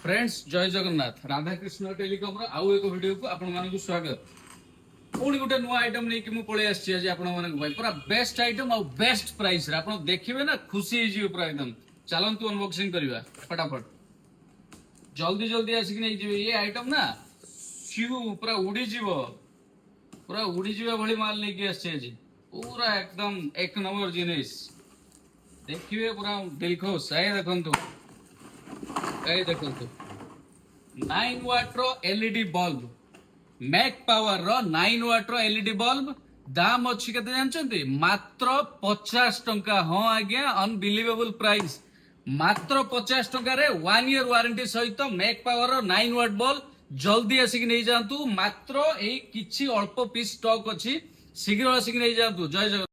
Friends जय Jagannath Radhakrishna telecom आउ एक वीडियो को आपण मानकु स्वागत। पुणी गोटे नुआ आइटम नहीं कि पळै आछि आज आपण मानक भाई पूरा बेस्ट आइटम और बेस्ट प्राइस रे आपण देखिबे ना खुशी हो जियो पूरा एकदम। चलंतु अनबॉक्सिंग करबा फटाफट जल्दी जल्दी आसिक नहीं जिवे ये आइटम ना शिव पूरा उड़ी जीवा भली माल नहीं कि आछि आज पूरा एकदम एक नंबर जिनिस देखिए पूरा दिल खुश आए देखंतु 9 वाट रो एलईडी बल्ब मैक पावर रो 9 वाट रो एलईडी बल्ब दाम अच्छी केते जानछंती मात्र 50 टंका। हां आज्ञा अनबिलीवेबल प्राइस मात्र 50 टंका रे 1 ईयर वारंटी सहित मैक पावर रो 9 वाट बल्ब जल्दी आसिक नहीं जातु मात्र ए किछि अल्प पीस स्टॉक अछि शीघ्र आसिक नहीं जातु। जय जगन्नाथ।